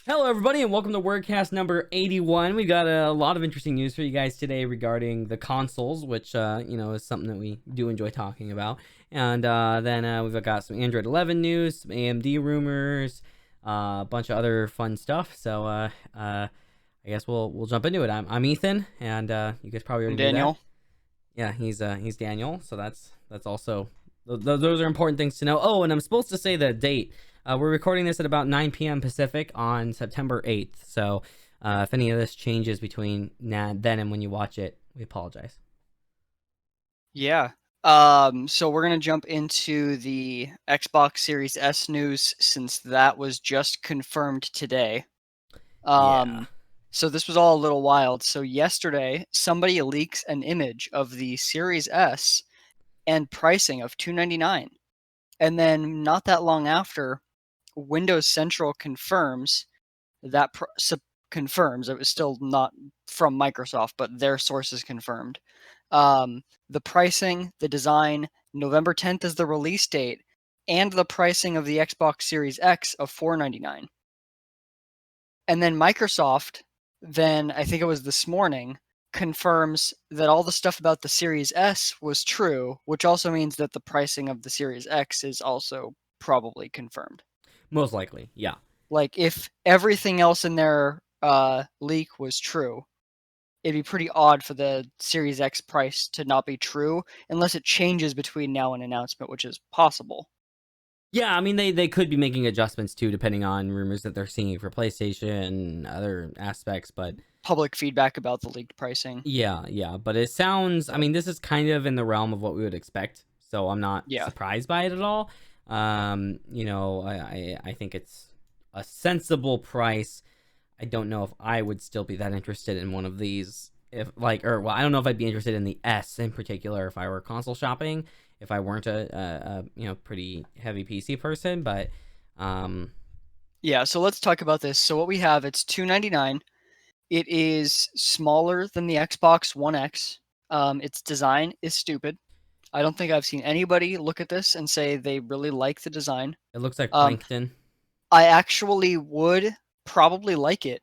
Hello, everybody, and welcome to WordCast number 81. We got a lot of interesting news for you guys today regarding the consoles, which, is something that we do enjoy talking about. And then we've got some Android 11 news, some AMD rumors, a bunch of other fun stuff. So I guess we'll jump into it. I'm Ethan, and you guys probably I'm already knew that. Daniel. Yeah, he's Daniel. So that's also those are important things to know. Oh, and I'm supposed to say the date. We're recording this at about 9 p.m. Pacific on September 8th. So if any of this changes between then and when you watch it, we apologize. Yeah. So we're gonna jump into the Xbox Series S news since that was just confirmed today. Yeah. So this was all a little wild. So yesterday, somebody leaks an image of the Series S and pricing of $299, and then not that long after, Windows Central confirms that confirms it was still not from Microsoft, but their sources confirmed. The pricing, the design, November 10th is the release date, and the pricing of the Xbox Series X of $499. And then Microsoft, then I think it was this morning, confirms that all the stuff about the Series S was true, which also means that the pricing of the Series X is also probably confirmed. Most likely. Yeah. Like, if everything else in their leak was true, it'd be pretty odd for the Series X price to not be true unless it changes between now and announcement, which is possible. Yeah, I mean they could be making adjustments too, depending on rumors that they're seeing for PlayStation and other aspects, but Public feedback about the leaked pricing. yeah. But it sounds, I But mean, this is kind of in the realm of what we would expect, so I'm not yeah. surprised by it at all. I think it's a sensible price. I don't know if I would still be that interested in one of these. If I don't know if I'd be interested in the S in particular if I were console shopping. If I weren't a pretty heavy PC person, but um, Yeah, so let's talk about this. So what we have, it's $299. It is smaller than the Xbox One X. Its design is stupid. I don't think I've seen anybody look at this and say they really like the design. it looks like Um, plankton. I actually would probably like it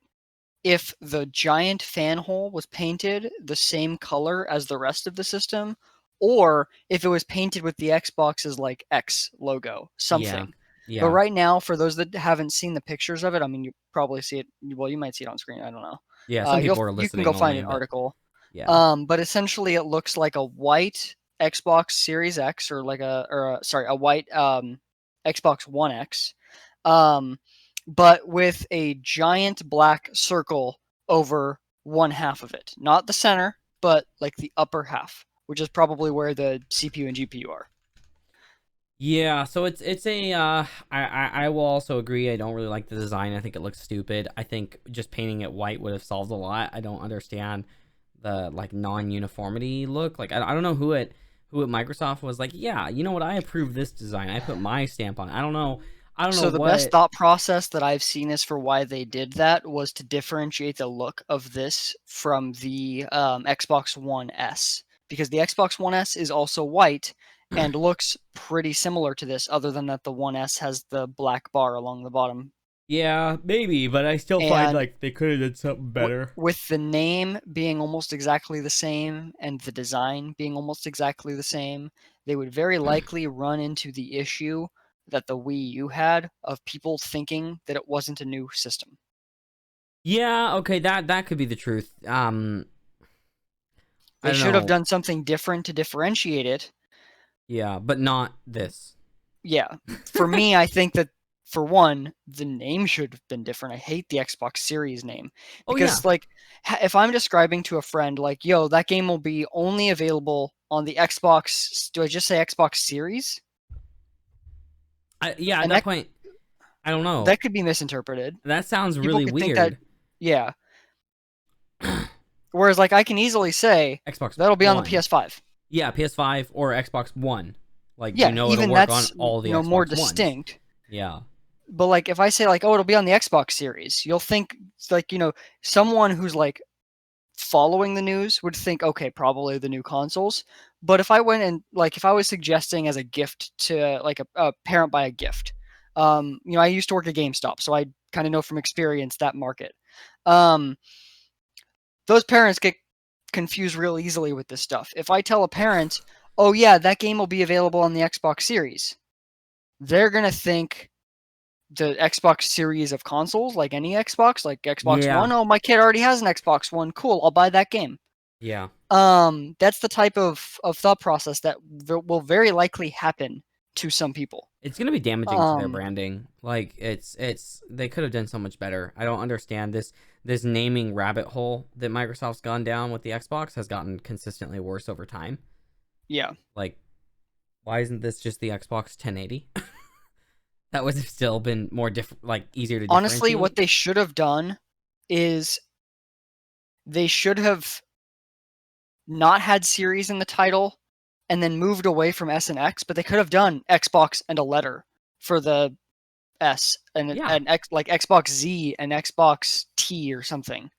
if the giant fan hole was painted the same color as the rest of the system, or if it was painted with the Xbox's like X logo, Yeah, something. But yeah, right now, for those that haven't seen the pictures of it, I mean, you probably see it. Well, you might see it on screen. I don't know. yeah. Some people are You can go listening find only, an but article. yeah. But essentially, it looks like a white Xbox Series X, or like a white Xbox One X, um, but with a giant black circle over one half of it, not the center, but like the upper half, which is probably where the CPU and GPU are. Yeah, so it's a I will also agree. I don't really like the design. I think it looks stupid. I think just painting it white would have solved a lot. I don't understand the like non-uniformity look. Like I don't know who at Microsoft was like, yeah, you know what? I approve this design. I put my stamp on it. I don't know So the best what. thought process that I've seen is for why they did that was to differentiate the look of this from the Xbox One S, because the Xbox One S is also white and looks pretty similar to this, other than that the One S has the black bar along the bottom. Yeah, maybe, but I still find And like they could have did something better. with the name being almost exactly the same and the design being almost exactly the same, they would very likely run into the issue that the Wii U had of people thinking that it wasn't a new system. Yeah, okay, that could be the truth. I They don't should have know. done something different to differentiate it. Yeah, but not this. Yeah, for me, I think that for one, the name should have been different. I hate the Xbox Series name Oh yeah. because, like, if I'm describing to a friend, like, yo, that game will be only available on the Xbox, do I just say Xbox Series? Yeah, at And that point, I don't know. that could be misinterpreted. That sounds People really could think that, weird. yeah. Whereas, like, I can easily say Xbox that'll be on the One. PS5. Yeah, PS5 or Xbox One. Like you Yeah, know it'll even work on that's, all the more Xbox Ones. distinct. Yeah. But like, if I say like, oh, it'll be on the Xbox Series, you'll think it's like, someone who's like following the news would think, okay, probably the new consoles. But if I went and like, if I was suggesting as a gift to like a parent buy a gift, I used to work at GameStop, so I kind of know from experience that market. Those parents get confused real easily with this stuff. If I tell a parent, oh yeah, that game will be available on the Xbox Series, they're going to think the Xbox Series of consoles, like any Xbox, like Xbox Yeah. One. Oh, my kid already has an Xbox One. Cool, I'll buy that game. Yeah. That's the type of thought process that will very likely happen to some people. It's gonna be damaging to their branding. Like it's they could have done so much better. I don't understand this naming rabbit hole that Microsoft's gone down with the Xbox has gotten consistently worse over time. Yeah. Like, why isn't this just the Xbox 1080? That would have still been more like easier to differentiate. Honestly, what they should have done is they should have not had series in the title and then moved away from S and X, but they could have done Xbox and a letter for the S and an X, like Xbox Z and Xbox T or something,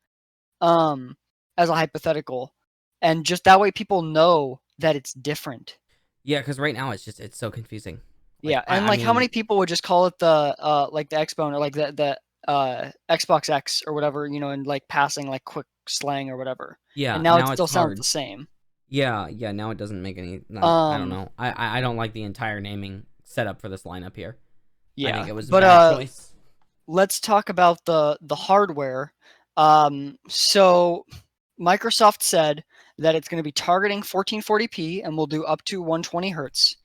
as a hypothetical, and just that way people know that it's different. Yeah, because right now it's so confusing. Like, Yeah, and like, how many people would just call it the like the Xbone or like the Xbox X or whatever, and like passing like quick slang or whatever. Yeah, And now it it's still sounds hard. the same. Yeah, now it doesn't make any. I don't know. I don't like the entire naming setup for this lineup here. Yeah, I think it was a bad choice. Let's talk about the hardware. So Microsoft said that it's going to be targeting 1440p and will do up to 120 hertz.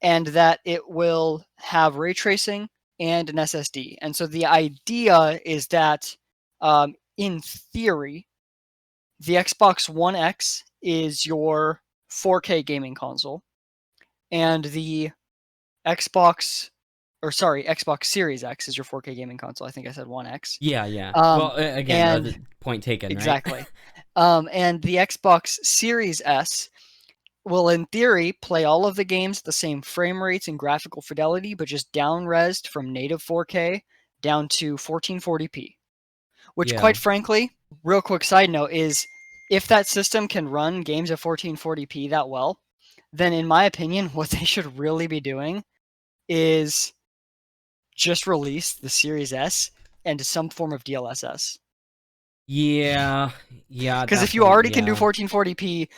And that it will have ray tracing and an SSD. And so the idea is that, in theory, the Xbox One X is your 4K gaming console, and the Xbox Series X is your 4K gaming console. I think I said One X. Yeah. Well, again, the point taken, exactly. Right? And the Xbox Series S will, in theory, play all of the games at the same frame rates and graphical fidelity, but just down-resed from native 4K down to 1440p. Which, quite frankly, real quick side note, is if that system can run games at 1440p that well, then in my opinion, what they should really be doing is just release the Series S into some form of DLSS. Yeah. Because if you already can do 1440p,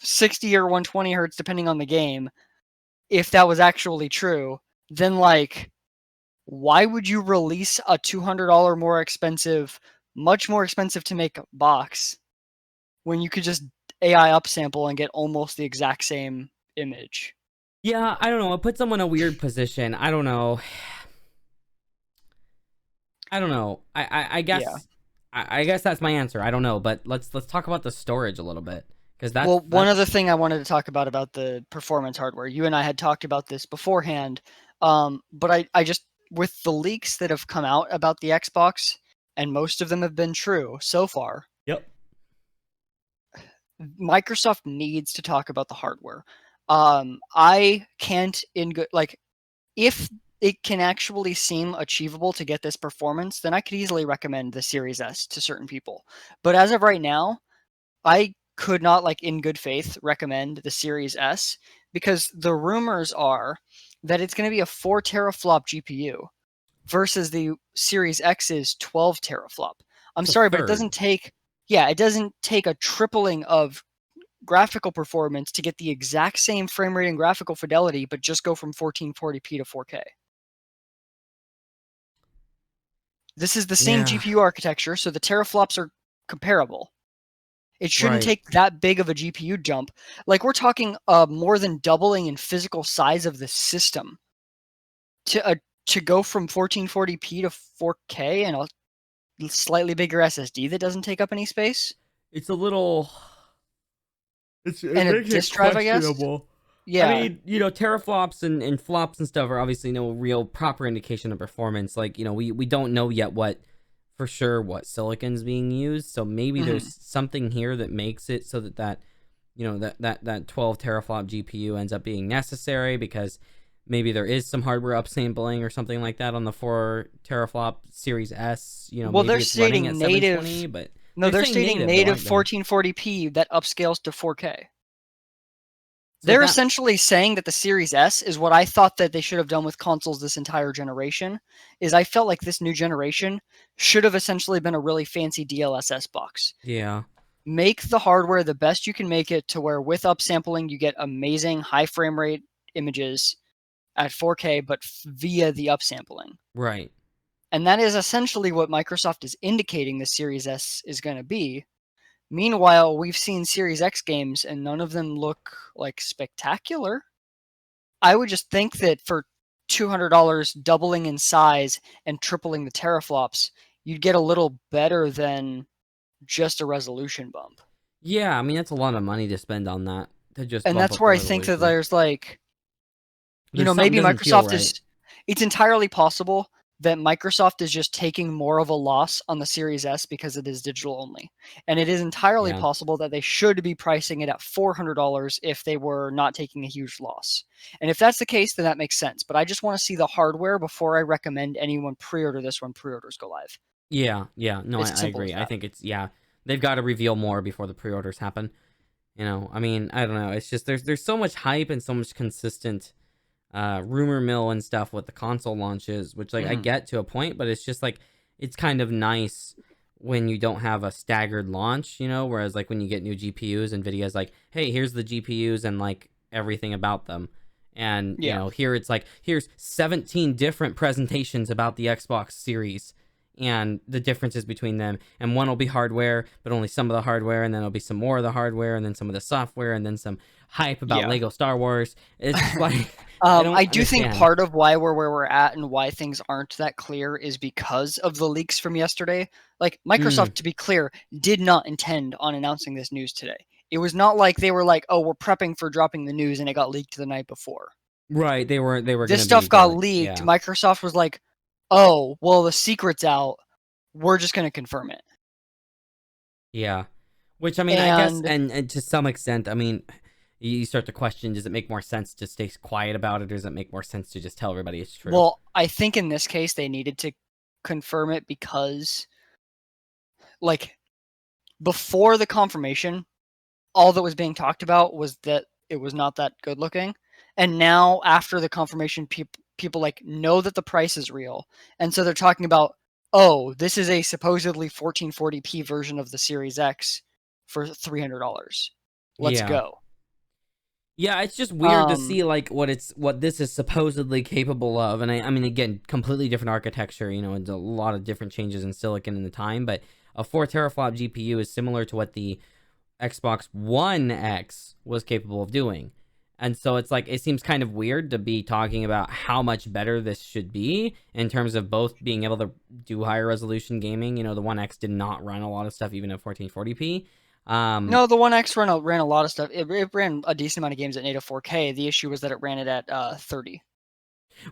60 or 120 hertz depending on the game, if that was actually true, then like, why would you release a $200 more expensive, much more expensive to make box when you could just AI upsample and get almost the exact same image? Yeah, I don't know. It puts someone in a weird position. I don't know. I guess I guess that's my answer. I don't know, but let's talk about the storage a little bit. That's one other thing I wanted to talk about the performance hardware. You and I had talked about this beforehand, but I just, with the leaks that have come out about the Xbox, and most of them have been true so far. Yep. Microsoft needs to talk about the hardware. I can't if it can actually seem achievable to get this performance, then I could easily recommend the Series S to certain people. But as of right now, I could not, like, in good faith, recommend the Series S, because the rumors are that it's going to be a 4 teraflop GPU versus the Series X's 12 teraflop. I'm sorry, but it doesn't take a tripling of graphical performance to get the exact same frame rate and graphical fidelity, but just go from 1440p to 4K. This is the same GPU architecture, so the teraflops are comparable. It shouldn't take that big of a GPU jump. Like, we're talking more than doubling in physical size of the system to go from 1440p to 4K and a slightly bigger SSD that doesn't take up any space. It's a little. And a disk drive, I guess. Yeah. I mean, teraflops and flops and stuff are obviously no real proper indication of performance. Like, we don't know yet for sure what silicon's being used, so maybe there's something here that makes it so that 12 teraflop GPU ends up being necessary, because maybe there is some hardware upsampling or something like that on the 4 teraflop Series S. Well, they're stating native, but they're stating native 1440p that upscales to 4K. So They're that essentially saying that the Series S is what I thought that they should have done with consoles this entire generation. Is I felt like this new generation should have essentially been a really fancy DLSS box. yeah. Make the hardware the best you can make it to where with upsampling you get amazing high frame rate images at 4K, but via the upsampling. Right. And that is essentially what Microsoft is indicating the Series S is going to be. Meanwhile, we've seen Series X games and none of them look like spectacular. I would just think that for $200 doubling in size and tripling the teraflops, you'd get a little better than just a resolution bump. Yeah, I mean that's a lot of money to spend on that to just And bump that's up the where I think that resolution. there's like, There's something maybe doesn't feel Microsoft right. is, it's entirely possible that Microsoft is just taking more of a loss on the Series S because it is digital only. And it is entirely Yeah. possible that they should be pricing it at $400 if they were not taking a huge loss. And if that's the case, then that makes sense. But I just want to see the hardware before I recommend anyone pre-order this when pre-orders go live. Yeah, yeah. No, It's I simple as agree. I that. think it's yeah. They've got to reveal more before the pre-orders happen. I mean, I don't know. It's just there's so much hype and so much consistent rumor mill and stuff with the console launches, which like I Mm-hmm. get to a point, but it's just like it's kind of nice when you don't have a staggered launch, whereas like when you get new GPUs, Nvidia's like, hey, here's the GPUs and like everything about them. And Yeah. here it's like here's 17 different presentations about the Xbox Series and the differences between them, and one will be hardware but only some of the hardware, and then there'll be some more of the hardware, and then some of the software, and then some hype about Yeah. Lego Star Wars. It's just like I I don't do think understand. part of why we're where we're at and why things aren't that clear is because of the leaks from yesterday. Like Mm, Microsoft, to be clear, did not intend on announcing this news today. It was not like they were like, "Oh, we're prepping for dropping the news," and it got leaked the night before. right, they were This gonna be stuff got going, leaked. yeah, Microsoft was like, "Oh, well, the secret's out. We're just going to confirm it." yeah. Which I mean, I guess, And and to some extent, I mean, you start to question: does it make more sense to stay quiet about it, or does it make more sense to just tell everybody it's true? well, I think in this case they needed to confirm it because, like, before the confirmation, all that was being talked about was that it was not that good looking. And now after the confirmation, people like know that the price is real. And so they're talking about, oh, this is a supposedly 1440p version of the Series X for $300. Let's Yeah. go. Yeah, it's just weird to Um, see like what this is supposedly capable of, and I mean again, completely different architecture. It's a lot of different changes in silicon in the time, but a 4 teraflop GPU is similar to what the Xbox One X was capable of doing, and so it's like it seems kind of weird to be talking about how much better this should be in terms of both being able to do higher resolution gaming. The One X did not run a lot of stuff even at 1440p. no, the One X ran a lot of stuff. It ran a decent amount of games at native 4K. The issue was that it ran it at 30.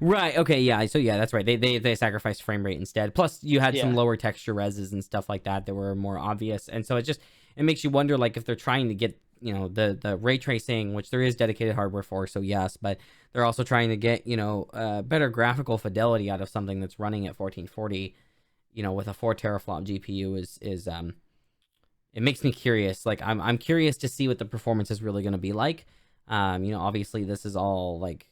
Right. Okay. Yeah. So yeah, that's right. They sacrificed frame rate instead. Plus, you had some Yeah. lower texture reses and stuff like that were more obvious, and so it makes you wonder like if they're trying to get the ray tracing, which there is dedicated hardware for. So yes, but they're also trying to get better graphical fidelity out of something that's running at 1440. With a 4 teraflop GPU is it makes me curious. Like I'm curious to see what the performance is really going to be like. Obviously this is all like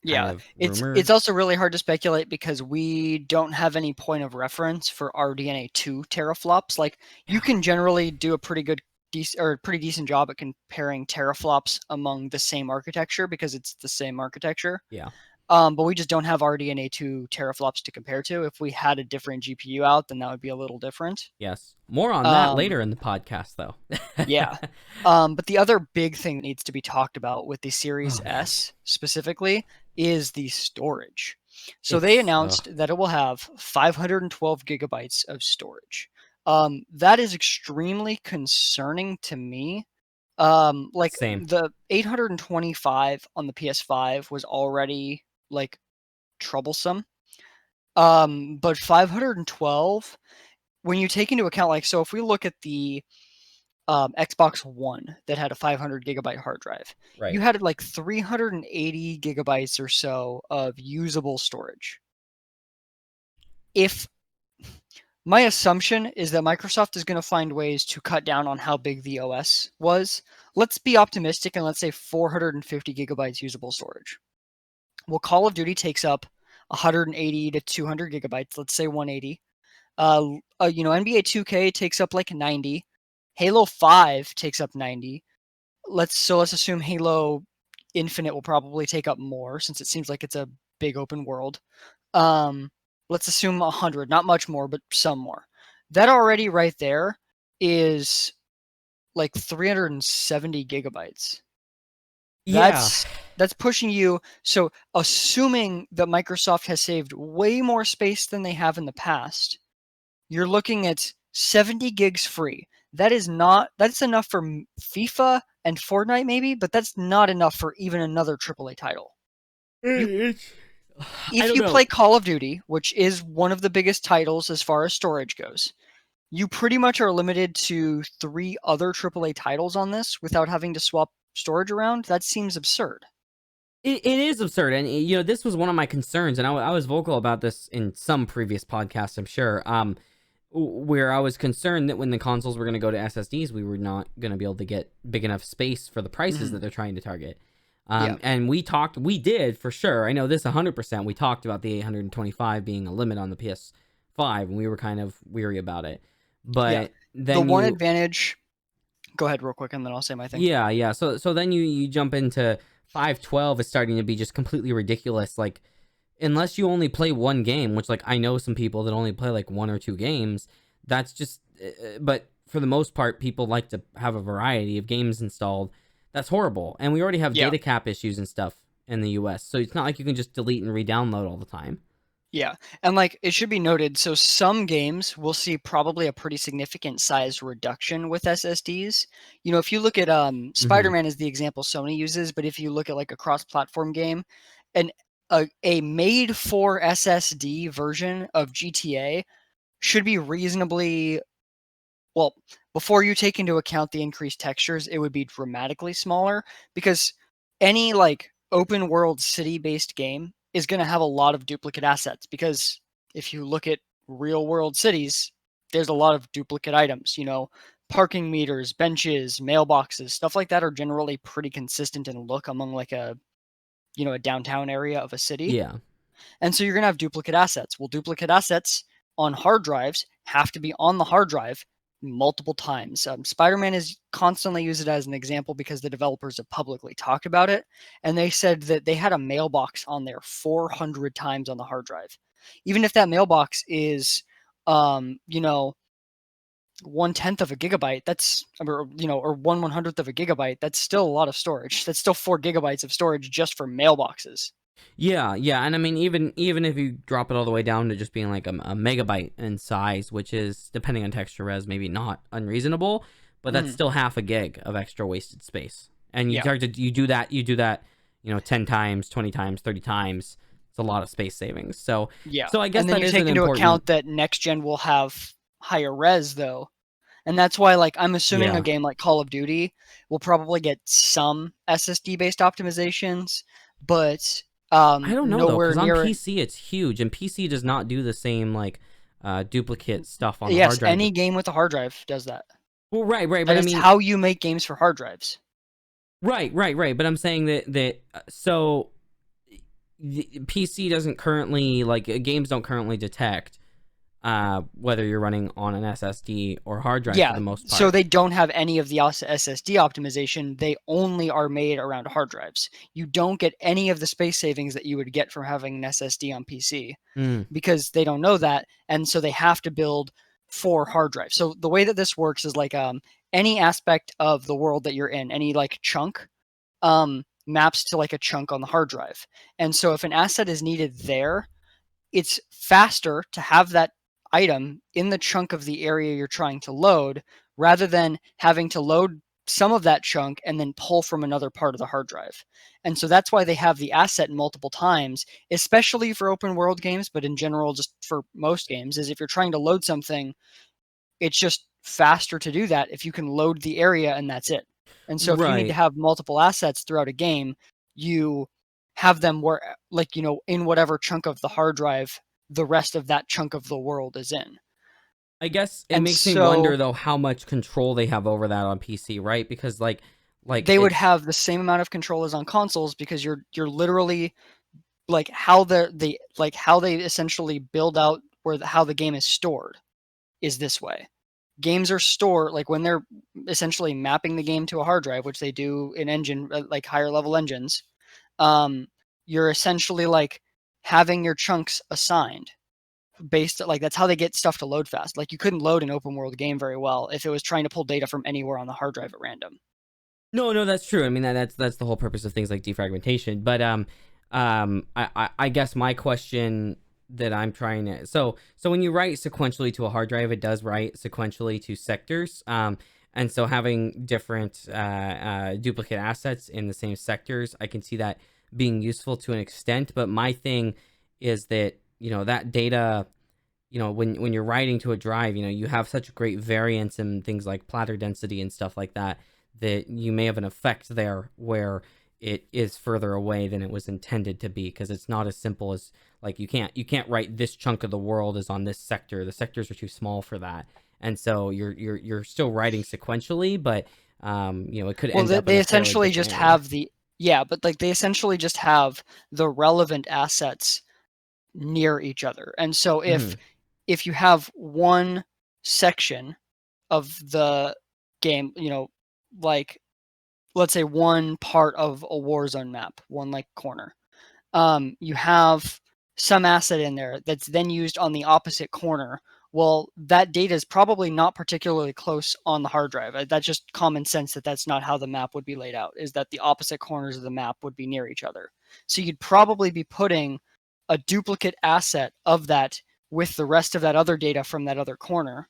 kind Yeah, of it's rumor. also really hard to speculate because we don't have any point of reference for RDNA 2 teraflops. Like you Yeah. can generally do a pretty decent job at comparing teraflops among the same architecture because it's the same architecture. Yeah. But we just don't have RDNA 2 teraflops to compare to. If we had a different GPU out, then that would be a little different. Yes. More on that Um, later in the podcast, though. yeah. But the other big thing that needs to be talked about with the Series Oh man, S specifically is the storage. So they it's announced that it will have 512 gigabytes of storage. That is extremely concerning to me. Like same. the 825 on the PS5 was already like troublesome. But 512, when you take into account, like, so if we look at the Xbox One that had a 500 gigabyte hard drive. You Right. had like 380 gigabytes or so of usable storage. If my assumption is that Microsoft is going to find ways to cut down on how big the OS was, let's be optimistic and let's say 450 gigabytes usable storage. Well, Call of Duty takes up 180 to 200 gigabytes. Let's say 180. NBA 2K takes up like 90. Halo 5 takes up 90. Let's assume Halo Infinite will probably take up more since it seems like it's a big open world. Let's assume 100, not much more, but some more. That already right there is like 370 gigabytes. Yeah. That's pushing you. So assuming that Microsoft has saved way more space than they have in the past, you're looking at 70 gigs free. That's enough for FIFA and Fortnite maybe, but that's not enough for even another AAA title. I If don't you know. play Call of Duty, which is one of the biggest titles as far as storage goes, you pretty much are limited to 3 other AAA titles on this without having to swap storage around. That seems absurd. It is absurd, and this was one of my concerns, and I was vocal about this in some previous podcasts, I'm sure. Where I was concerned that when the consoles were going to go to SSDs, we were not going to be able to get big enough space for the prices that they're trying to target. Yeah. And we did for sure. I know this 100%. We talked about the 825 being a limit on the PS5, and we were kind of weary about it. But then the one advantage. Go ahead, real quick, and then I'll say my thing. Yeah. So then you jump into 512 is starting to be just completely ridiculous. Like, unless you only play one game, which like I know some people that only play like 1 or 2 games, that's just but for the most part people like to have a variety of games installed. That's horrible. And we already have data cap issues and stuff in the US. So it's not like you can just delete and re-download all the time. Yeah. And like it should be noted, so some games will see probably a pretty significant size reduction with SSDs. If you look at Spider-Man is the example Sony uses, but if you look at like a cross-platform game, and a made for SSD version of GTA should be reasonably well, before you take into account the increased textures, it would be dramatically smaller because any like open world city based game is going to have a lot of duplicate assets because if you look at real world cities, there's a lot of duplicate items, parking meters, benches, mailboxes, stuff like that are generally pretty consistent in look among like a downtown area of a city. Yeah. And so you're going to have duplicate assets. Well, duplicate assets on hard drives have to be on the hard drive multiple times. Spider-Man is constantly used as an example because the developers have publicly talked about it. And they said that they had a mailbox on there 400 times on the hard drive. Even if that mailbox is, 1/10 of a gigabyte, or 1/100th of a gigabyte, that's still a lot of storage. That's still 4 gigabytes of storage just for mailboxes. Yeah, and I mean, even if you drop it all the way down to just being like a megabyte in size, which is depending on texture res, maybe not unreasonable, but that's still half a gig of extra wasted space. And you do that, 10 times, 20 times, 30 times. It's a lot of space savings. So I guess and then that you is take an into important account that next gen will have higher res though. And that's why, like, I'm assuming a game like Call of Duty will probably get some SSD based optimizations, but I don't know though, nowhere because on near PC it's huge, and PC does not do the same like duplicate stuff on the yes, hard drive. any game with a hard drive does that. Well, right, but That I is mean, how you make games for hard drives. right. But I'm saying that so the PC doesn't currently games don't currently detect whether you're running on an SSD or hard drive for the most part. So they don't have any of the SSD optimization. They only are made around hard drives. You don't get any of the space savings that you would get from having an SSD on PC because they don't know that, and so they have to build for hard drives. So the way that this works is like any aspect of the world that you're in, any like chunk, maps to like a chunk on the hard drive. And so if an asset is needed there, it's faster to have that item in the chunk of the area you're trying to load rather than having to load some of that chunk and then pull from another part of the hard drive. And so that's why they have the asset multiple times, especially for open world games, but in general, just for most games, is if you're trying to load something, it's just faster to do that if you can load the area and that's it. And so if you need to have multiple assets throughout a game, you have them where, like, in whatever chunk of the hard drive the rest of that chunk of the world is in. I guess it makes me wonder though how much control they have over that on PC, right? Because like Like They would it's have the same amount of control as on consoles because you're literally like how how they essentially build out how the game is stored is this way. Games are stored like when they're essentially mapping the game to a hard drive, which they do in engine like higher level engines. You're essentially like having your chunks assigned based like that's how they get stuff to load fast. Like you couldn't load an open world game very well if it was trying to pull data from anywhere on the hard drive at random. no, that's true. I mean that's the whole purpose of things like defragmentation. But I guess my question that I'm trying to so when you write sequentially to a hard drive, it does write sequentially to sectors. And so having different duplicate assets in the same sectors, I can see that being useful to an extent. But my thing is that that data, when you're writing to a drive, you have such great variance in things like platter density and stuff like that, that you may have an effect there where it is further away than it was intended to be, because it's not as simple as like you can't write this chunk of the world is on this sector. The sectors are too small for that, and so you're still writing sequentially, but it could Well, end up in they a fairly essentially different just area. have but like they essentially just have the relevant assets near each other. And so Hmm. if you have one section of the game, like let's say one part of a Warzone map, one like corner, you have some asset in there that's then used on the opposite corner. Well, that data is probably not particularly close on the hard drive. That's just common sense that that's not how the map would be laid out, is that the opposite corners of the map would be near each other. So you'd probably be putting a duplicate asset of that with the rest of that other data from that other corner,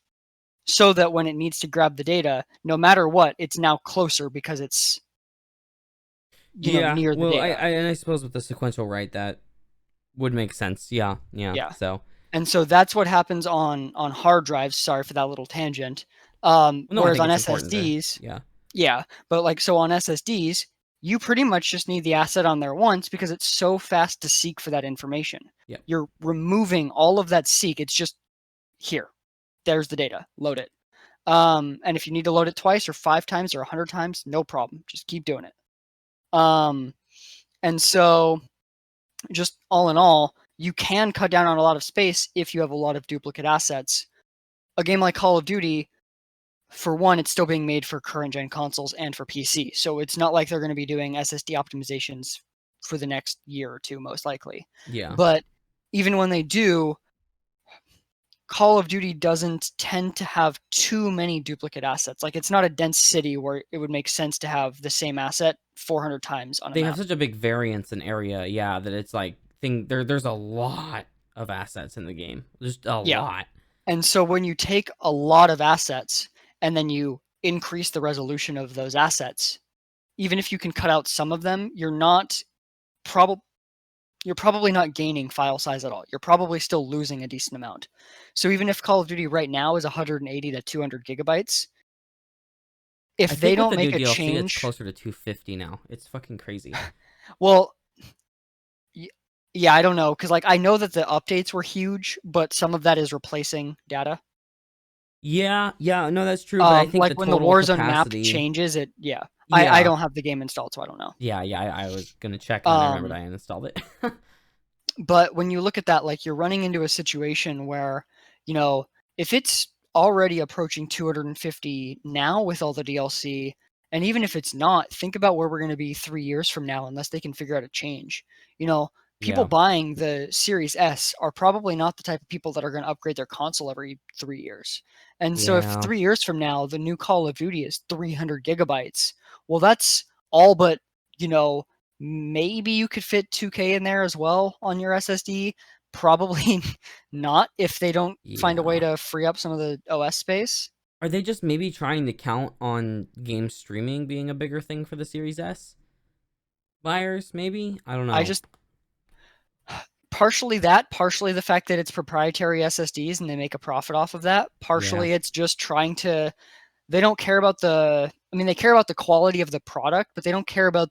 so that when it needs to grab the data, no matter what, it's now closer because it's Yeah, near the well, data. and I suppose with the sequential write that would make sense. Yeah, yeah. Yeah. So, And so that's what happens on hard drives. Sorry for that little tangent. well, no, I Whereas think on it's important to, SSDs, yeah, yeah, but like so on SSDs, you pretty much just need the asset on there once because it's so fast to seek for that information. yeah. You're removing all of that seek. It's just here. There's the data. Load it. And if you need to load it twice or 5 times or 100 times, no problem. Just keep doing it. Um, and so just all in all, you can cut down on a lot of space if you have a lot of duplicate assets. A game like Call of Duty, for one, it's still being made for current gen consoles and for PC. So it's not like they're going to be doing SSD optimizations for the next year or two, most likely. Yeah. But even when they do, Call of Duty doesn't tend to have too many duplicate assets. Like it's not a dense city where it would make sense to have the same asset 400 times on a They have map. such a big variance in area, yeah, that it's like there's a lot of assets in the game. Just a Yeah. lot. And so when you take a lot of assets and then you increase the resolution of those assets, even if you can cut out some of them, probably you're probably not gaining file size at all. You're probably still losing a decent amount. So even if Call of Duty right now is 180 to 200 gigabytes, I if they think with don't the new make a DLC it's change, closer to 250 now. It's fucking crazy. well, yeah, I don't know because like I know that the updates were huge, but some of that is replacing data. Yeah, yeah, no, that's true, but I think Like the when the total Warzone map capacity, changes, it yeah. I yeah. don't have the game installed, so I don't know. Yeah, I was going to check and then I remembered Um, I uninstalled it. but when you look at that, like you're running into a situation where, you know, if it's already approaching 250 now with all the DLC, and even if it's not, think about where we're going to be 3 years from now, unless they can figure out a change. You know, people Yeah. buying the Series S are probably not the type of people that are going to upgrade their console every 3 years. And so if Yeah. 3 years from now, the new Call of Duty is 300 gigabytes, well, that's all but, you know, maybe you could fit 2K in there as well on your SSD. Probably not if they don't find a way Yeah. to free up some of the OS space. Are they just maybe trying to count on game streaming being a bigger thing for the Series S buyers maybe? I don't I know. just partially that, partially the fact that it's proprietary SSDs and they make a profit off of that. Yeah. Partially it's just trying to they don't care about they care about the quality of the product, but they don't care about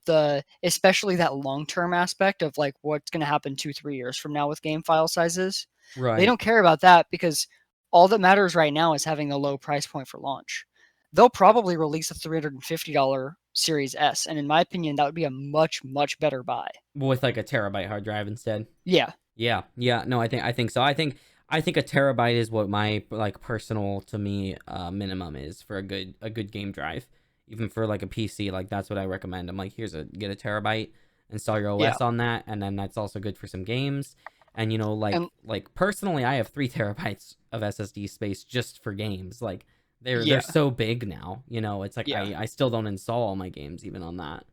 especially that long-term aspect of like what's going to happen 2-3 years from now with game file sizes. They Right. don't care about that because all that matters right now is having a low price point for launch. they'll probably release a $350 Series S, and in my opinion, that would be a much, much better buy. with like a terabyte hard drive instead. Yeah. Yeah. No, I think so. I think a terabyte is what my like personal to me minimum is for a good game drive. Even for like a PC, like that's what I recommend. I'm like, get a terabyte, install your Yeah. OS on that, and then that's also good for some games. And like And personally, I have 3 terabytes of SSD space just for games. Like they're yeah. so big now. It's like Yeah. I still don't install all my games even on that.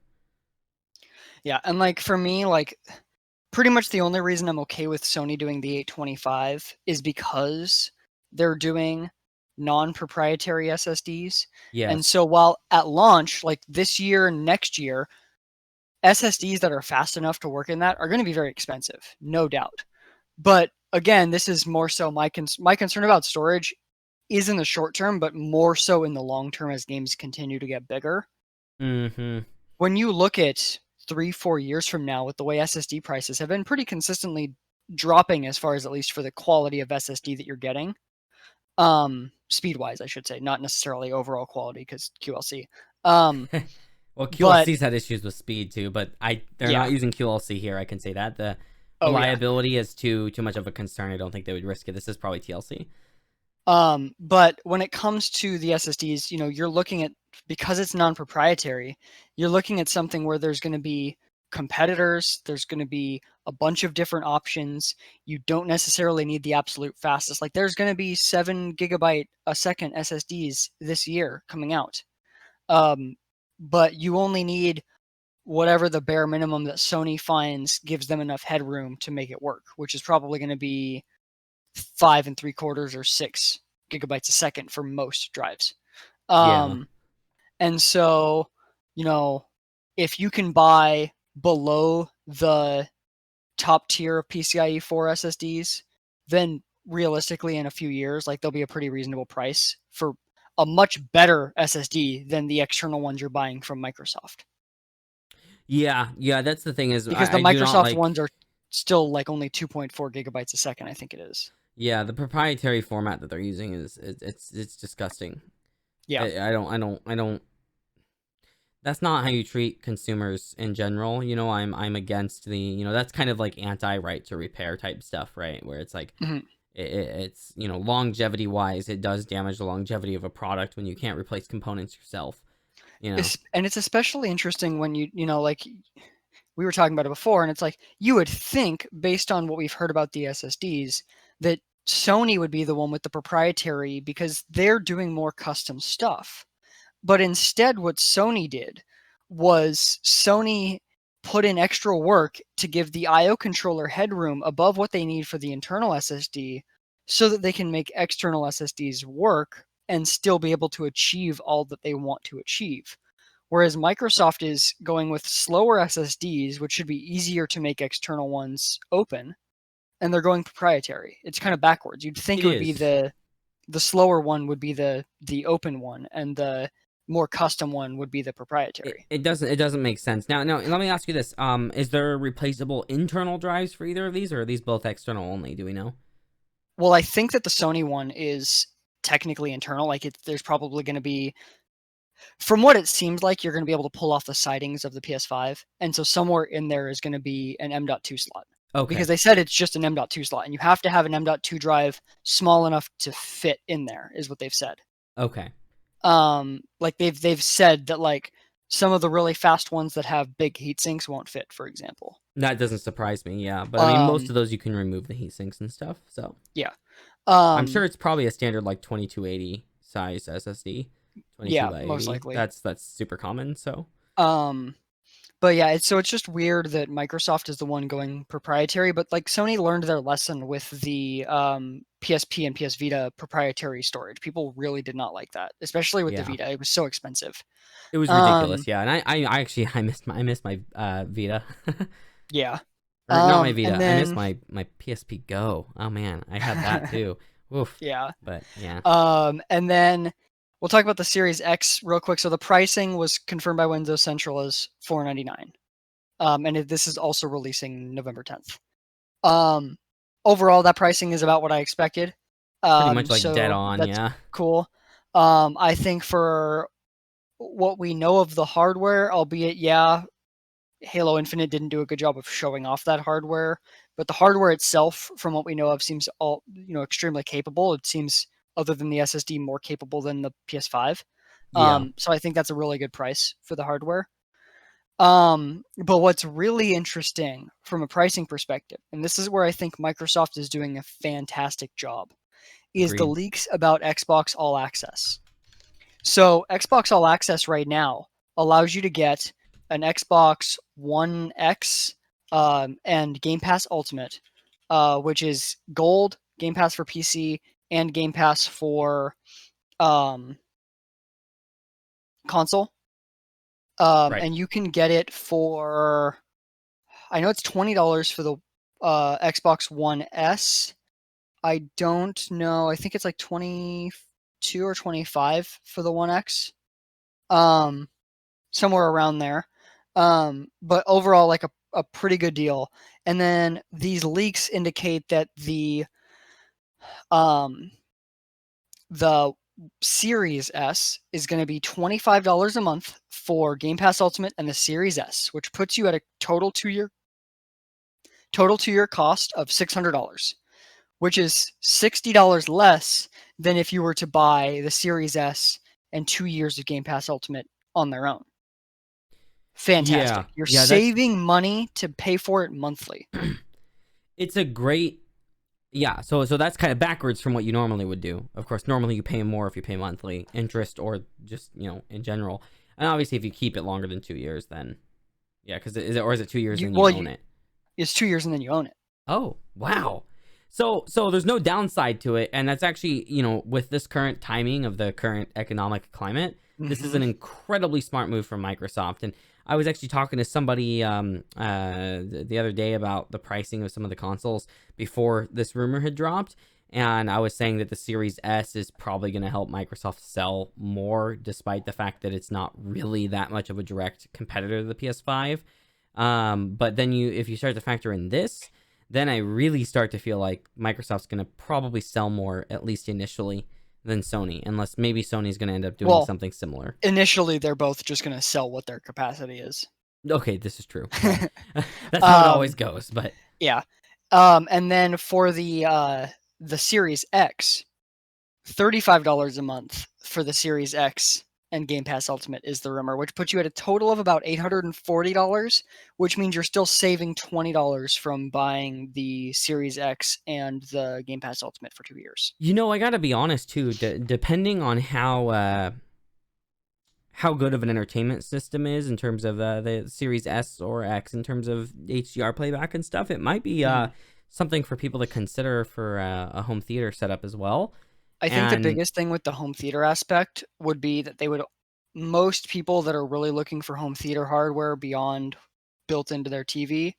Yeah. And like for me, like pretty much the only reason I'm okay with Sony doing the 825 is because they're doing non-proprietary SSDs. And Yes. so while at launch, like this year and next year, SSDs that are fast enough to work in that are going to be very expensive, no doubt. But again, this is more so my concern about storage is in the short term, but more so in the long term as games continue to get bigger. Mm-hmm. When you look at 3-4 years from now, with the way SSD prices have been pretty consistently dropping, as far as at least for the quality of SSD that you're getting, speed wise, I should say, not necessarily overall quality because QLC. Well, But QLC's had issues with speed too, but they're yeah, not using QLC here. I can say that the oh yeah. reliability is too much of a concern. I don't think they would risk it. This is probably TLC. But when it comes to the SSDs, you're looking at, because it's non-proprietary, you're looking at something where there's going to be competitors, there's going to be a bunch of different options. You don't necessarily need the absolute fastest. Like there's going to be 7 GB a second SSDs this year coming out. But you only need whatever the bare minimum that Sony finds gives them enough headroom to make it work, which is probably going to be 5 3/4 or 6 GB a second for most drives. Yeah. And so, you know, if you can buy below the top tier of PCIe 4 SSDs, then realistically in a few years, like they'll be a pretty reasonable price for a much better SSD than the external ones you're buying from Microsoft. Yeah. That's the thing is Because the I do not Microsoft like. ones are still like only 2.4 GB a second, I think it is. Yeah, the proprietary format that they're using it's disgusting. Yeah. I don't. That's not how you treat consumers in general. I'm against that's kind of like anti-right to repair type stuff, right? Where it's like Mhm. it's longevity wise, it does damage the longevity of a product when you can't replace components yourself. And it's especially interesting when like we were talking about it before, and it's like you would think, based on what we've heard about the SSDs, that Sony would be the one with the proprietary because they're doing more custom stuff. But instead, what Sony did was Sony put in extra work to give the IO controller headroom above what they need for the internal SSD so that they can make external SSDs work and still be able to achieve all that they want to achieve. Whereas Microsoft is going with slower SSDs, which should be easier to make external ones open, and they're going proprietary. It's kind of backwards. You'd think It it would be is. the slower one would be the open one, and the more custom one would be the It, proprietary. it doesn't make sense. Now let me ask you this. Is there replaceable internal drives for either of these, or are these both external only? Do we know? Well, I think that the Sony one is technically internal. Like there's probably going to be, from what it seems like, you're going to be able to pull off the sidings of the PS5, and so somewhere in there is going to be an M.2 slot. Because Okay. they said it's just an M.2 slot, and you have to have an M.2 drive small enough to fit in there, is what they've said. Okay. Like they've said that like some of the really fast ones that have big heat sinks won't fit, for example. That doesn't surprise me, yeah. But I mean, most Um, of those you can remove the heat sinks and stuff. So yeah. I'm sure Um, it's probably a standard like 2280 size SSD, 22 yeah, by most 80. likely. That's super common. So Um, but yeah, it's just weird that Microsoft is the one going proprietary, but like Sony learned their lesson with the PSP and PS Vita proprietary storage. People really did not like that, especially with the yeah, Vita. It was so expensive. it was Um, ridiculous. Yeah, and I actually I missed my Vita, yeah. or not my And Vita. I missed then my PSP Go. Oh man, I had that too. Oof. yeah. But yeah. And then we'll talk about the Series X real quick. So the pricing was confirmed by Windows Central as $499. And this is also releasing November 10th. Overall, that pricing is about what I expected. Pretty much like dead So on. that's Yeah. cool. I think for what we know of the hardware, albeit, yeah, Halo Infinite didn't do a good job of showing off that hardware, but the hardware itself, from what we know of, seems extremely capable. It seems, other than the SSD, more capable than the PS5. Yeah, So I think that's a really good price for the hardware. But what's really interesting from a pricing perspective, and this is where I think Microsoft is doing a fantastic job, is the agreed. leaks about Xbox All Access. So Xbox All Access right now allows you to get an Xbox One X and Game Pass Ultimate, which is Gold, Game Pass for PC, and Game Pass for console. Right. And you can get it for, I know it's $20 for the Xbox One S. I don't know. I think it's like 22 or 25 for the One X. Somewhere around there. But overall, like a pretty good deal. And then these leaks indicate that um, the Series S is going to be $25 a month for Game Pass Ultimate and the Series S, which puts you at a total two-year cost of $600, which is $60 less than if you were to buy the Series S and 2 years of Game Pass Ultimate on their own. Yeah, Fantastic. You're yeah, that's saving money to pay for it monthly. it's a great yeah. So that's kind of backwards from what you normally would do. Of course, normally you pay more if you pay monthly interest or just in general. And obviously, if you keep it longer than 2 years, then yeah, because is it 2 years and you own it? It's 2 years and then you own it. Oh, wow. So there's no downside to it, and that's actually, with this current timing of the current economic climate, this is Mm-hmm. an incredibly smart move from Microsoft. And I was actually talking to somebody the other day about the pricing of some of the consoles before this rumor had dropped, and I was saying that the Series S is probably going to help Microsoft sell more, despite the fact that it's not really that much of a direct competitor to the PS5. But then if you start to factor in this, then I really start to feel like Microsoft's going to probably sell more, at least initially, than Sony, unless maybe Sony's going to end up doing Well, something similar. initially they're both just going to sell what their capacity is. Okay, this is true. Well, that's how it always goes, but Yeah. And then for the Series X, $35 a month for the Series X and Game Pass Ultimate is the rumor, which puts you at a total of about $840, which means you're still saving $20 from buying the Series X and the Game Pass Ultimate for 2 years. I gotta be honest too. Depending on how good of an entertainment system is in terms of the Series S or X in terms of HDR playback and stuff, it might be something for people to consider for a home theater setup as well. I think the biggest thing with the home theater aspect would be that most people that are really looking for home theater hardware beyond built into their TV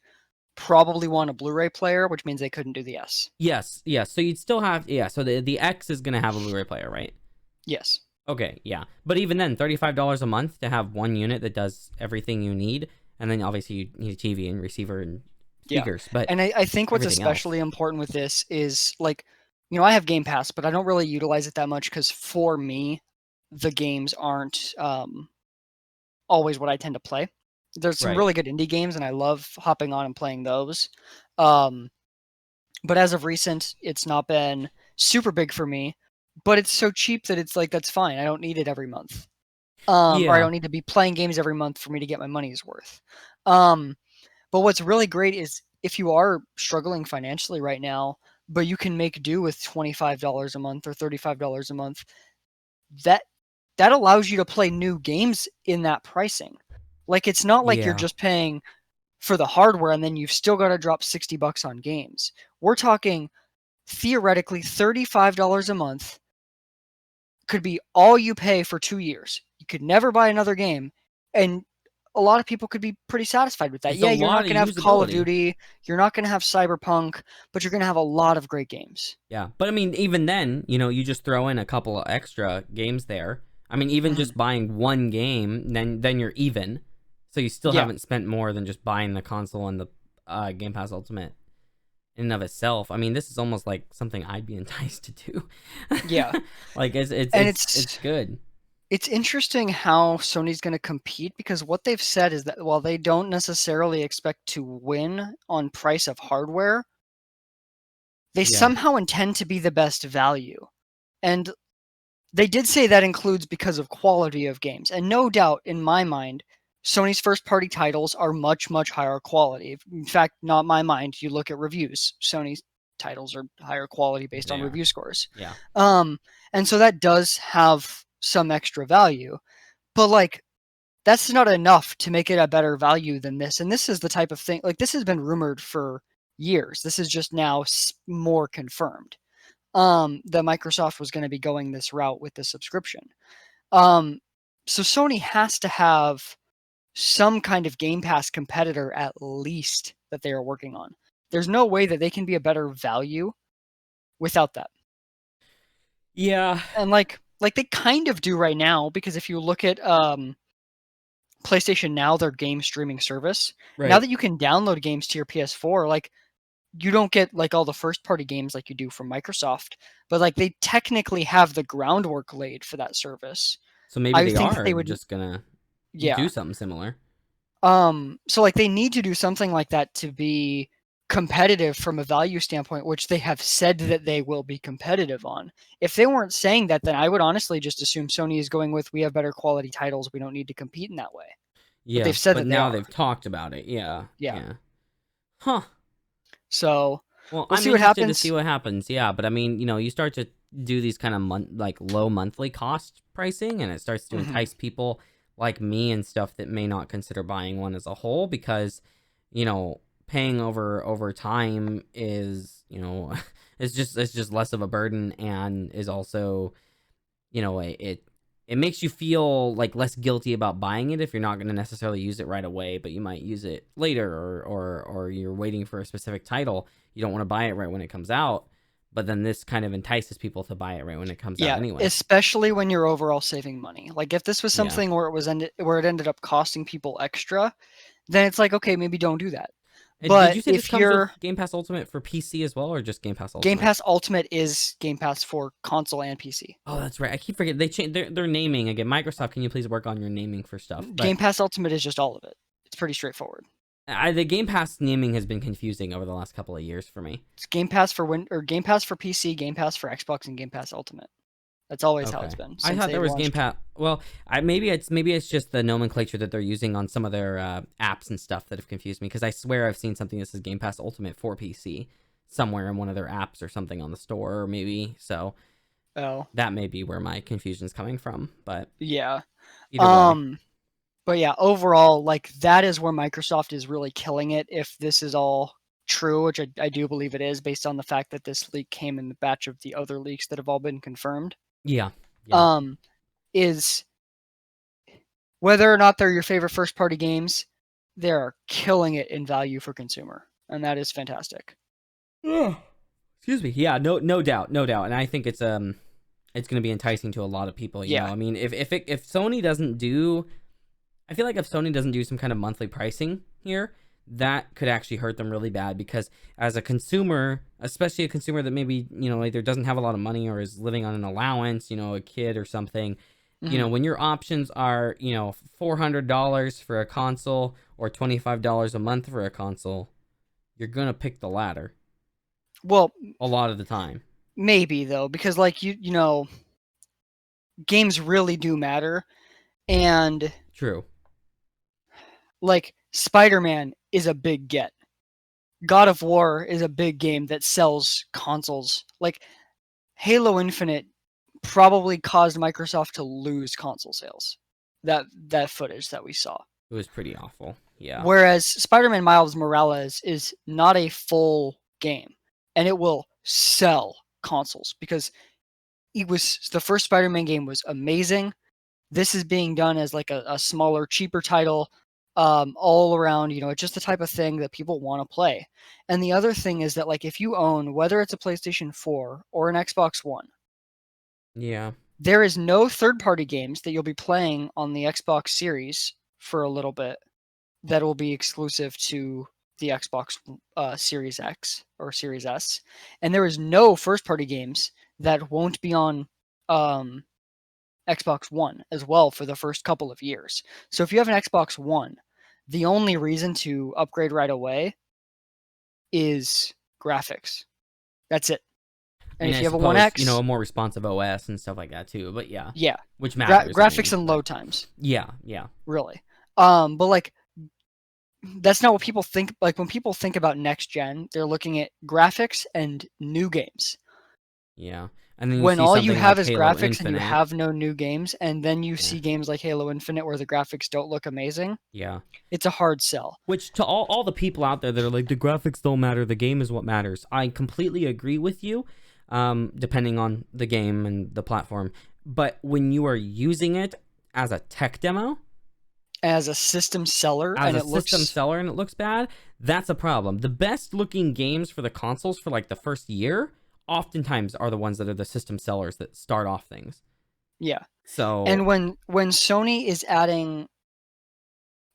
probably want a Blu-ray player, which means they couldn't do the S. Yes. So you'd still have So the X is gonna have a Blu-ray player, right? Yes. Okay, yeah. But even then, $35 a month to have one unit that does everything you need, and then obviously you need a TV and receiver and speakers. But And I think what's everything else. especially important with this is, like, I have Game Pass, but I don't really utilize it that much because for me, the games aren't always what I tend to play. There's some Right. really good indie games, and I love hopping on and playing those. But as of recent, it's not been super big for me. But it's so cheap that it's like, that's fine. I don't need it every month. Or I Yeah. don't need to be playing games every month for me to get my money's worth. But what's really great is if you are struggling financially right now, but you can make do with $25 a month or $35 a month, that allows you to play new games in that pricing. Like, it's not like you're Yeah. just paying for the hardware and then you've still got to drop $60 on games. We're talking theoretically $35 a month could be all you pay for 2 years. You could never buy another game, and a lot of people could be pretty satisfied with that. It's a Yeah, you're lot not of going to have Call of usability. Duty, you're not going to have Cyberpunk, but you're going to have a lot of great games. Yeah. But I mean, even then, you just throw in a couple of extra games there. I mean, even just buying one game, then you're even. So you still Yeah. haven't spent more than just buying the console and the Game Pass Ultimate. in and of itself. I mean, this is almost like something I'd be enticed to do. Yeah. Like And it's good. it's interesting how Sony's going to compete, because what they've said is that while they don't necessarily expect to win on price of hardware, they Yeah. somehow intend to be the best value. And they did say that includes because of quality of games. And no doubt, in my mind, Sony's first party titles are much, much higher quality. In fact, not my mind. You look at reviews, Sony's titles are higher quality based They on are. review scores. Yeah. And so that does have some extra value. But like, that's not enough to make it a better value than this. And this is the type of thing, like, this has been rumored for years. This is just now more confirmed. That Microsoft was going to be going this route with the subscription. So Sony has to have some kind of Game Pass competitor at least that they are working on. There's no way that they can be a better value without that. Yeah. And like they kind of do right now, because if you look at PlayStation Now, their game streaming service, now Right. that you can download games to your PS4, like, you don't get like all the first party games like you do from Microsoft, but like they technically have the groundwork laid for that service. So maybe I would they think that are they would, just gonna do yeah. something similar. So like they need to do something like that to be competitive from a value standpoint, which they have said that they will be competitive on. If they weren't saying that, then I would honestly just assume Sony is going with, we have better quality titles, we don't need to compete in that way. But Yeah, they've said but that they now are. they've talked about it. Yeah. Yeah. Yeah. Huh. So Well, we'll I'm see what interested to see happens. what happens. Yeah, but I mean, you start to do these kind of like low monthly cost pricing, and it starts to Hmm. entice people like me and stuff that may not consider buying one as a whole because, paying over time is, it's just less of a burden and is also, it makes you feel like less guilty about buying it if you're not going to necessarily use it right away, but you might use it later, or you're waiting for a specific title. You don't want to buy it right when it comes out, but then this kind of entices people to buy it right when it comes out Yeah, anyway. especially when you're overall saving money. Like if this was Yeah. something where it ended up costing people extra, then it's like, okay, maybe don't do that. Did But you say this if comes with you're Game Pass Ultimate for PC as well, or just Game Pass Game Ultimate? Pass Ultimate is Game Pass for console and PC. Oh, that's right. I keep forgetting they changed their naming again. Microsoft, can you please work on your naming for stuff? But Game Pass Ultimate is just all of it. It's pretty straightforward. the Game Pass naming has been confusing over the last couple of years for me. It's Game Pass for Game Pass for PC, Game Pass for Xbox, and Game Pass Ultimate. That's always how it's Okay. been I since thought they there was Game launched. Pass. Well, maybe it's just the nomenclature that they're using on some of their apps and stuff that have confused me. Because I swear I've seen something that says Game Pass Ultimate for PC somewhere in one of their apps or something on the store, or maybe so. Oh, That may be where my confusion's coming from. But yeah. either way, Um, but yeah, overall, like that is where Microsoft is really killing it. If this is all true, which I do believe it is, based on the fact that this leak came in the batch of the other leaks that have all been confirmed, yeah, yeah, um, is whether or not they're your favorite first party games, they're killing it in value for consumer, and that is fantastic. yeah. Excuse me. Yeah, no doubt, no doubt. And I think it's going to be enticing to a lot of people. Yeah. I mean, if Sony doesn't do, I feel like if Sony doesn't do some kind of monthly pricing here, that could actually hurt them really bad because as a consumer, especially a consumer that maybe, either doesn't have a lot of money or is living on an allowance, a kid or something, Hmm. when your options are, $400 for a console or $25 a month for a console, you're going to pick the latter Well, a lot of the time. maybe though, because like games really do matter, and True. like Spider-Man is a big get. God of War is a big game that sells consoles. Like Halo Infinite probably caused Microsoft to lose console sales. That footage that we saw. It was pretty awful. Yeah. Whereas Spider-Man Miles Morales is not a full game, and it will sell consoles because the first Spider-Man game was amazing. This is being done as like a smaller, cheaper title, all around. It's just the type of thing that people want to play. And the other thing is that like if you own, whether it's a PlayStation 4 or an Xbox One, Yeah. there is no third-party games that you'll be playing on the Xbox Series for a little bit that will be exclusive to the Xbox Series X or Series S, and there is no first-party games that won't be on Xbox One as well for the first couple of years. So if you have an Xbox One, the only reason to upgrade right away is graphics. That's it. I And mean, if I you have a One suppose, X, a more responsive OS and stuff like that too. But yeah, yeah, which matters. I graphics mean, and but load times, yeah, yeah, really. But like that's not what people think. Like when people think about next gen, they're looking at graphics and new games. yeah. And then you When see all you something have like is Halo graphics and you Infinite. have no new games, and then you Yeah, see games like Halo Infinite where the graphics don't look amazing, yeah. it's a hard sell. Which to all the people out there that are like the graphics don't matter, the game is what matters. I completely agree with you. Depending on the game and the platform, but when you are using it as a tech demo, As a system seller, as and a it system looks, seller, and it looks bad, that's a problem. The best looking games for the consoles for like the first year oftentimes are the ones that are the system sellers that start off things. yeah. So And when Sony is adding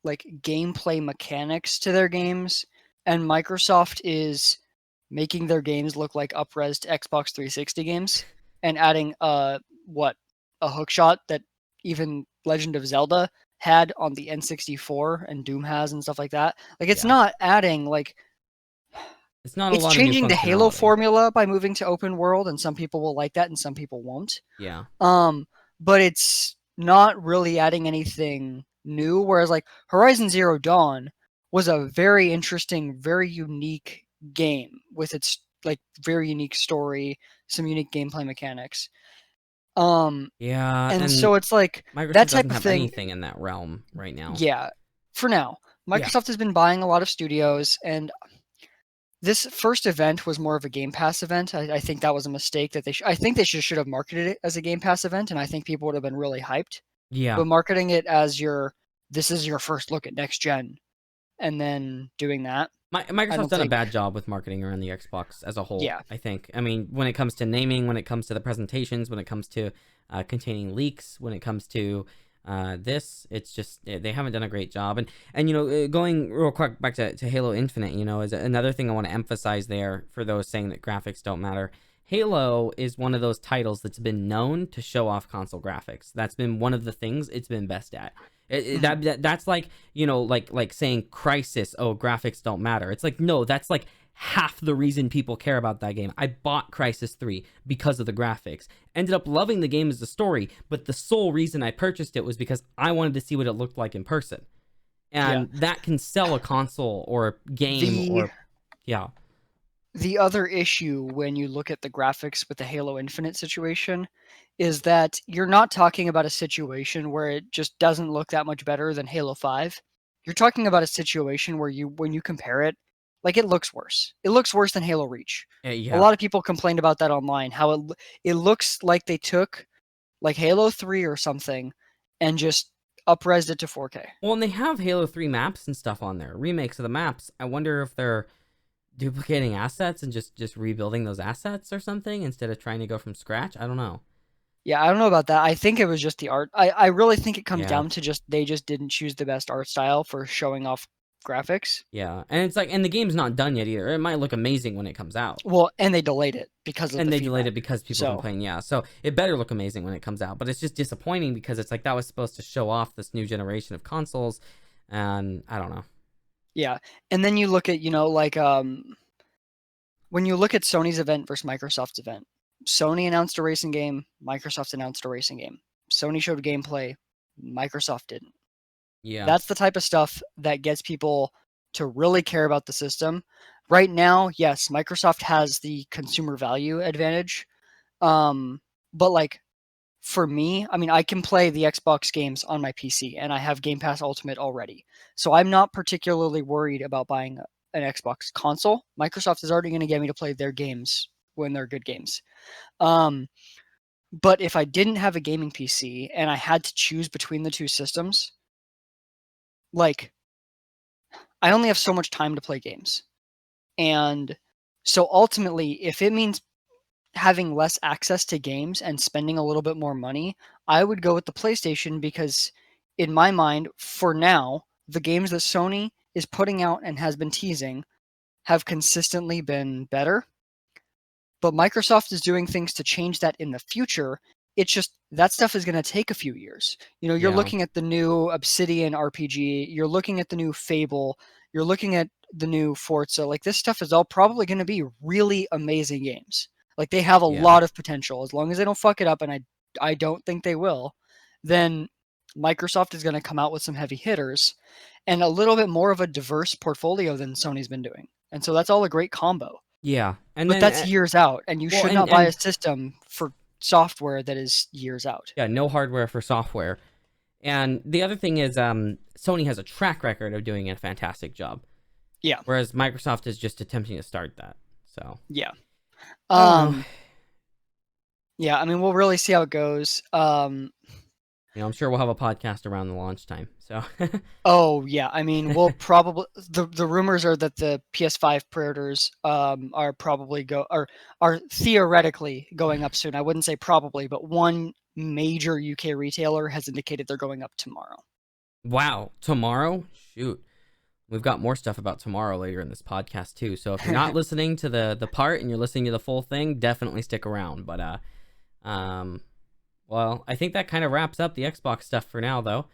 like gameplay mechanics to their games, and Microsoft is making their games look like up-resed Xbox 360 games, and adding a hookshot that even Legend of Zelda had on the N64 and Doom has and stuff like that. Like it's yeah, not adding like it's not a it's lot of new changing the Halo functionality. formula by moving to open world, and some people will like that and some people won't. Yeah, But it's not really adding anything new. Whereas like Horizon Zero Dawn was a very interesting, very unique game with its like very unique story, some unique gameplay mechanics. yeah, And and so it's like that Microsoft type doesn't of have thing. anything in that realm right now. Yeah, for now, Yeah, Microsoft has been buying a lot of studios, and this first event was more of a Game Pass event. I think that was a mistake that I think they should have marketed it as a Game Pass event, and I think people would have been really hyped. yeah. But marketing it as this is your first look at next gen, and then doing that, I Microsoft's don't done a think. bad job with marketing around the Xbox as a whole, Yeah, I think. I mean, when it comes to naming, when it comes to the presentations, when it comes to containing leaks, when it comes to this, it's just they haven't done a great job. And going real quick back to Halo Infinite, is another thing I want to emphasize there for those saying that graphics don't matter. Halo is one of those titles that's been known to show off console graphics. That's been one of the things it's been best at. mhm. That's like like saying Crisis. Oh, graphics don't matter. It's like no, that's like half the reason people care about that game. I bought Crisis 3 because of the graphics. Ended up loving the game as a story, but the sole reason I purchased it was because I wanted to see what it looked like in person. Yeah. And that can sell a console or a game The or yeah. the other issue when you look at the graphics with the Halo Infinite situation is that you're not talking about a situation where it just doesn't look that much better than Halo 5. You're talking about a situation where when you compare it, like it looks worse. It looks worse than Halo Reach. A Yeah. lot of people complained about that online, how it looks like they took like Halo 3 or something and just upresed it to 4K. Well, and they have Halo 3 maps and stuff on there. Remakes of the maps. I wonder if they're duplicating assets and just rebuilding those assets or something instead of trying to go from scratch. I don't know. Yeah, I don't know about that. I think it was just the art. I really think it comes Yeah. down to just they just didn't choose the best art style for showing off graphics. Yeah. And it's like, and the game's not done yet either. It might look amazing when it comes out. Well, and they delayed it because of And the they delayed feedback. it because people So, complain. Yeah. So it better look amazing when it comes out. But it's just disappointing because it's like that was supposed to show off this new generation of consoles. And I don't know. yeah. And then you look at, like when you look at Sony's event versus Microsoft's event. Sony announced a racing game, Microsoft announced a racing game. Sony showed gameplay, Microsoft didn't. Yeah. That's the type of stuff that gets people to really care about the system. Right now, yes, Microsoft has the consumer value advantage. But like for me, I mean, I can play the Xbox games on my PC and I have Game Pass Ultimate already. So I'm not particularly worried about buying an Xbox console. Microsoft is already going to get me to play their games when they're good games. Um, but if I didn't have a gaming PC and I had to choose between the two systems, like I only have so much time to play games. And so ultimately, if it means having less access to games and spending a little bit more money, I would go with the PlayStation because, in my mind, for now, the games that Sony is putting out and has been teasing have consistently been better. But Microsoft is doing things to change that in the future. It's just that stuff is going to take a few years. You're Yeah. looking at the new Obsidian RPG, you're looking at the new Fable, you're looking at the new Forza. Like, this stuff is all probably going to be really amazing games. Like, they have a Yeah. lot of potential. As long as they don't fuck it up, and I don't think they will, then Microsoft is going to come out with some heavy hitters and a little bit more of a diverse portfolio than Sony's been doing. And so that's all a great combo. Yeah. And But then that's years out, and you well, should not buy a system for software that is years out. yeah, no hardware for software. And the other thing is, Sony has a track record of doing a fantastic job. Yeah. Whereas Microsoft is just attempting to start that. So Yeah. I Yeah, I mean, we'll really see how it goes. I'm sure we'll have a podcast around the launch time. So Oh yeah, I mean, we'll probably the rumors are that the PS5 pre-orders are probably are theoretically going up soon. I wouldn't say probably, but one major UK retailer has indicated they're going up tomorrow. wow, tomorrow? Shoot. We've got more stuff about tomorrow later in this podcast too. So if you're not listening to the part and you're listening to the full thing, definitely stick around. But well, I think that kind of wraps up the Xbox stuff for now though.